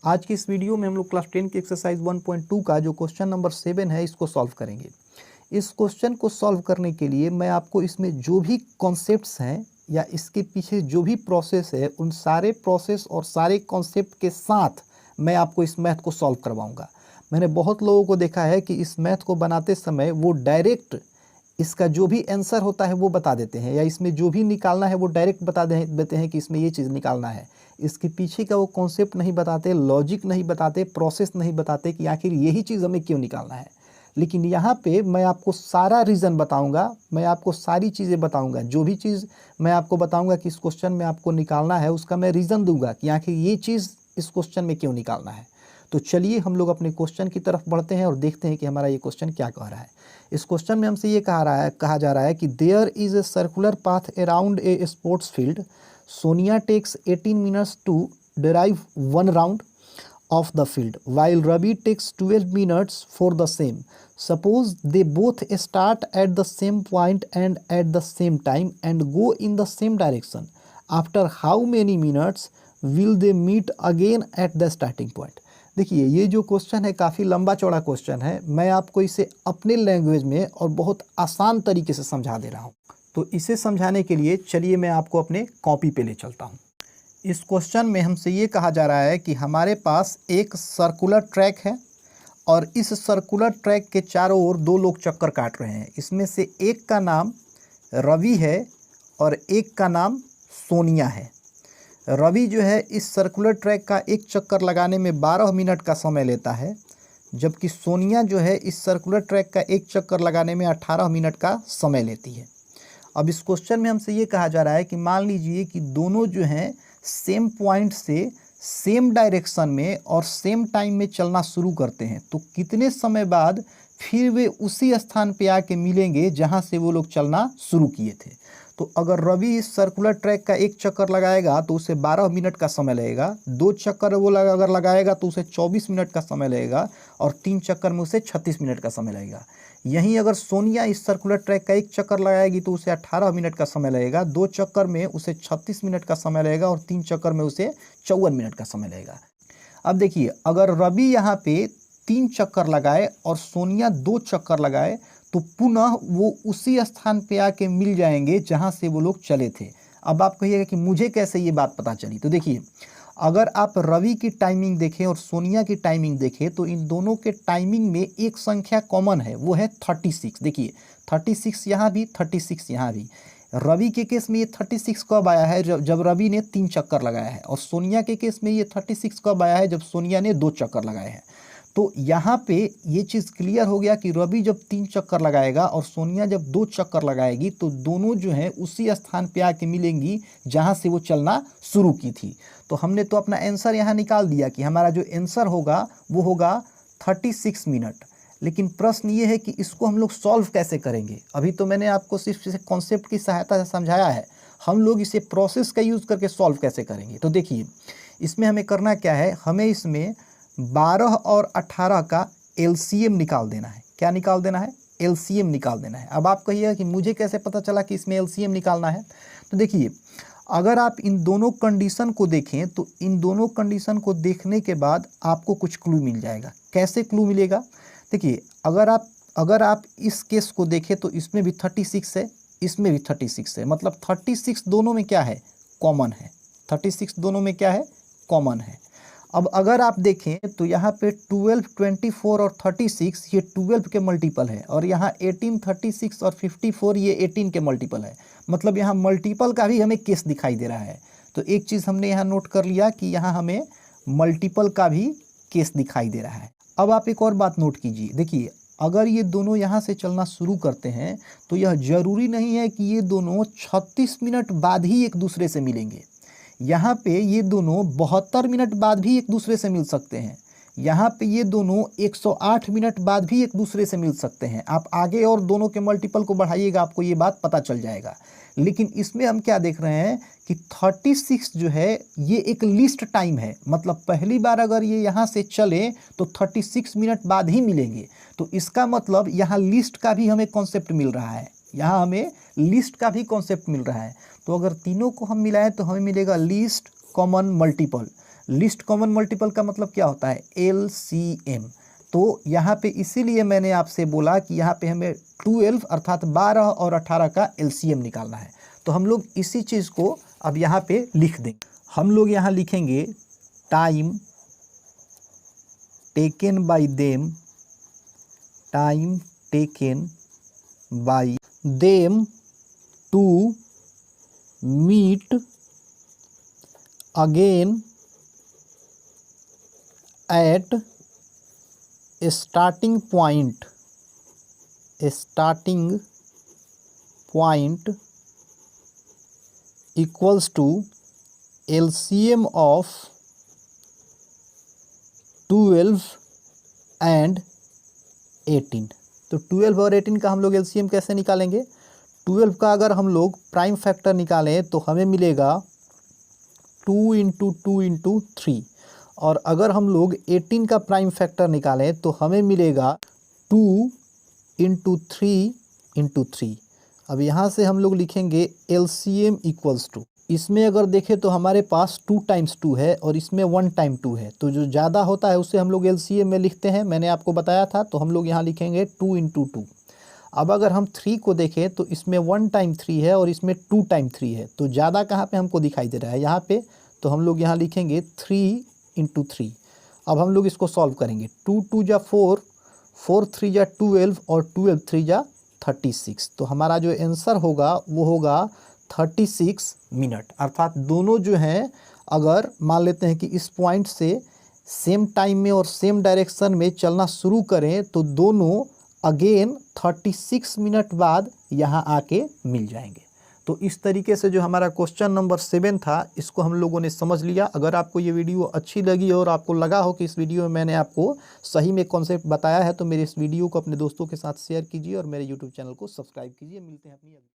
आज की इस वीडियो में हम लोग क्लास 10 की एक्सरसाइज 1.2 का जो क्वेश्चन नंबर 7 है इसको सॉल्व करेंगे। इस क्वेश्चन को सॉल्व करने के लिए मैं आपको इसमें जो भी कॉन्सेप्ट्स हैं या इसके पीछे जो भी प्रोसेस है उन सारे प्रोसेस और सारे कॉन्सेप्ट के साथ मैं आपको इस मैथ को सॉल्व करवाऊंगा। मैंने बहुत लोगों को देखा है कि इस मैथ को बनाते समय वो डायरेक्ट इसका जो भी आंसर होता है वो बता देते हैं या इसमें जो भी निकालना है वो डायरेक्ट बता देते हैं कि इसमें ये चीज़ निकालना है। इसके पीछे का वो कॉन्सेप्ट नहीं बताते, लॉजिक नहीं बताते, प्रोसेस नहीं बताते कि आखिर यही चीज़ हमें क्यों निकालना है। लेकिन यहाँ पे मैं आपको सारा रीज़न बताऊँगा, मैं आपको सारी चीज़ें बताऊँगा। जो भी चीज़ मैं आपको बताऊँगा कि इस क्वेश्चन में आपको निकालना है उसका मैं रीज़न दूंगा कि आखिर ये चीज़ इस क्वेश्चन में क्यों निकालना है। तो चलिए हम लोग अपने क्वेश्चन की तरफ बढ़ते हैं और देखते हैं कि हमारा ये क्वेश्चन क्या कह रहा है। इस क्वेश्चन में हमसे ये कहा जा रहा है कि there is a circular path around a sports field. Sonia takes 18 minutes to derive one round of the field while Ravi takes 12 minutes for the same. Suppose they both start at the same point and at the same time and go in the same direction. After how many minutes will they meet again at the starting point? देखिए ये जो question है काफ़ी लंबा चौड़ा question है। मैं आपको इसे अपने लैंग्वेज में और बहुत आसान तरीके से समझा दे रहा हूँ। तो इसे समझाने के लिए चलिए मैं आपको अपने कॉपी पे ले चलता हूँ। इस क्वेश्चन में हमसे ये कहा जा रहा है कि हमारे पास एक सर्कुलर ट्रैक है और इस सर्कुलर ट्रैक के चारों ओर दो लोग चक्कर काट रहे हैं। इसमें से एक का नाम रवि है और एक का नाम सोनिया है। रवि जो है इस सर्कुलर ट्रैक का एक चक्कर लगाने में 12 मिनट का समय लेता है, जबकि सोनिया जो है इस सर्कुलर ट्रैक का एक चक्कर लगाने में 18 मिनट का समय लेती है। अब इस क्वेश्चन में हमसे ये कहा जा रहा है कि मान लीजिए कि दोनों जो हैं सेम पॉइंट से सेम डायरेक्शन में और सेम टाइम में चलना शुरू करते हैं, तो कितने समय बाद फिर वे उसी स्थान पे आके मिलेंगे जहां से वो लोग चलना शुरू किए थे। तो अगर रवि इस सर्कुलर ट्रैक का एक चक्कर लगाएगा तो उसे 12 मिनट का समय लगेगा, दो चक्कर वो अगर लगाएगा तो उसे 24 मिनट का समय लगेगा और 3 चक्कर में उसे 36 मिनट का समय लगेगा। यहीं अगर सोनिया इस सर्कुलर ट्रैक का एक चक्कर लगाएगी तो उसे 18 मिनट का समय लगेगा, दो चक्कर में उसे 36 मिनट का समय लगेगा और 3 चक्कर में उसे 54 मिनट का समय लगेगा। अब देखिए अगर रवि यहाँ पे 3 चक्कर लगाए और सोनिया 2 चक्कर लगाए तो पुनः वो उसी स्थान पे आके मिल जाएंगे जहाँ से वो लोग चले थे। अब आप कहिएगा कि मुझे कैसे ये बात पता चली। तो देखिए अगर आप रवि की टाइमिंग देखें और सोनिया की टाइमिंग देखें तो इन दोनों के टाइमिंग में एक संख्या कॉमन है, वो है 36। देखिए 36 यहाँ भी, 36 यहाँ भी। रवि के केस में ये 36 कब आया है? जब रवि ने 3 चक्कर लगाया है। और सोनिया के केस में ये 36 कब आया है? जब सोनिया ने 2 चक्कर लगाए हैं। तो यहाँ पे ये चीज़ क्लियर हो गया कि रवि जब 3 चक्कर लगाएगा और सोनिया जब 2 चक्कर लगाएगी तो दोनों जो हैं उसी स्थान पे आके मिलेंगी जहाँ से वो चलना शुरू की थी। तो हमने तो अपना आंसर यहाँ निकाल दिया कि हमारा जो आंसर होगा वो होगा 36 मिनट। लेकिन प्रश्न ये है कि इसको हम लोग सॉल्व कैसे करेंगे। अभी तो मैंने आपको सिर्फ इसे कॉन्सेप्ट की सहायता से समझाया है, हम लोग इसे प्रोसेस का यूज़ करके सॉल्व कैसे करेंगे। तो देखिए इसमें हमें करना क्या है, हमें इसमें 12 और 18 का एलसीएम निकाल देना है। क्या निकाल देना है? एलसीएम निकाल देना है। अब आप कहिएगा कि मुझे कैसे पता चला कि इसमें एलसीएम निकालना है। तो देखिए अगर आप इन दोनों कंडीशन को देखें तो इन दोनों कंडीशन को देखने के बाद आपको कुछ क्लू मिल जाएगा। कैसे क्लू मिलेगा? देखिए अगर आप इस केस को देखें तो इसमें भी 36 है, इसमें भी 36 है, मतलब 36 दोनों में क्या है? कॉमन है। 36 दोनों में क्या है? कॉमन है। अब अगर आप देखें तो यहाँ पे 12, 24 और 36 ये 12 के मल्टीपल है और यहाँ 18, 36 और 54 ये 18 के मल्टीपल है। मतलब यहाँ मल्टीपल का भी हमें केस दिखाई दे रहा है। तो एक चीज़ हमने यहाँ नोट कर लिया कि यहाँ हमें मल्टीपल का भी केस दिखाई दे रहा है। अब आप एक और बात नोट कीजिए। देखिए अगर ये दोनों यहाँ से चलना शुरू करते हैं तो यह ज़रूरी नहीं है कि ये दोनों 36 मिनट बाद ही एक दूसरे से मिलेंगे। यहाँ पे ये दोनों 72 मिनट बाद भी एक दूसरे से मिल सकते हैं। यहाँ पे ये दोनों 108 मिनट बाद भी एक दूसरे से मिल सकते हैं। आप आगे और दोनों के मल्टीपल को बढ़ाइएगा, आपको ये बात पता चल जाएगा। लेकिन इसमें हम क्या देख रहे हैं कि 36 जो है ये एक लिस्ट टाइम है, मतलब पहली बार अगर ये यहाँ से चले तो 36 मिनट बाद ही मिलेंगे। तो इसका मतलब यहाँ लिस्ट का भी हमें कॉन्सेप्ट मिल रहा है, यहाँ हमें लिस्ट का भी कॉन्सेप्ट मिल रहा है। तो अगर तीनों को हम मिलाएं तो हमें मिलेगा list common multiple. List common multiple का मतलब क्या होता है, LCM। तो यहाँ पे इसीलिए मैंने आपसे बोला कि यहाँ पे हमें 12 अर्थात 12 और 18 का LCM निकालना है। तो हम लोग इसी चीज़ को अब यहाँ पे लिख देंगे। हम लोग यहाँ लिखेंगे time taken by them, time taken by them to meet again at starting point equals to LCM of 12 and 18। तो 12 और 18 का हम लोग LCM कैसे निकालेंगे, 12 का अगर हम लोग प्राइम फैक्टर निकालें तो हमें मिलेगा 2 इंटू 2 इंटू 3, और अगर हम लोग 18 का प्राइम फैक्टर निकालें तो हमें मिलेगा 2 इंटू 3 इंटू 3। अब यहाँ से हम लोग लिखेंगे LCM इक्वल्स टू, इसमें अगर देखें तो हमारे पास 2 टाइम्स 2 है और इसमें 1 टाइम 2 है, तो जो ज़्यादा होता है उससे हम लोग LCM में लिखते हैं, मैंने आपको बताया था। तो हम लोग यहाँ लिखेंगे 2 इंटू 2। अब अगर हम 3 को देखें तो इसमें 1 टाइम 3 है और इसमें 2 टाइम 3 है, तो ज़्यादा कहाँ पे हमको दिखाई दे रहा है, यहाँ पे। तो हम लोग यहाँ लिखेंगे 3 इंटू 3। अब हम लोग इसको सॉल्व करेंगे, 2 2 जा 4, 4 3 जा 12 और 12 3 जा 36। तो हमारा जो आंसर होगा वो होगा 36 मिनट। अर्थात दोनों जो हैं, अगर मान लेते हैं कि इस पॉइंट से सेम टाइम में और सेम डायरेक्शन में चलना शुरू करें तो दोनों अगेन 36 मिनट बाद यहाँ आके मिल जाएंगे। तो इस तरीके से जो हमारा क्वेश्चन नंबर 7 था, इसको हम लोगों ने समझ लिया। अगर आपको ये वीडियो अच्छी लगी और आपको लगा हो कि इस वीडियो में मैंने आपको सही में कॉन्सेप्ट बताया है, तो मेरे इस वीडियो को अपने दोस्तों के साथ शेयर कीजिए और मेरे यूट्यूब चैनल को सब्सक्राइब कीजिए। मिलते हैं अपनी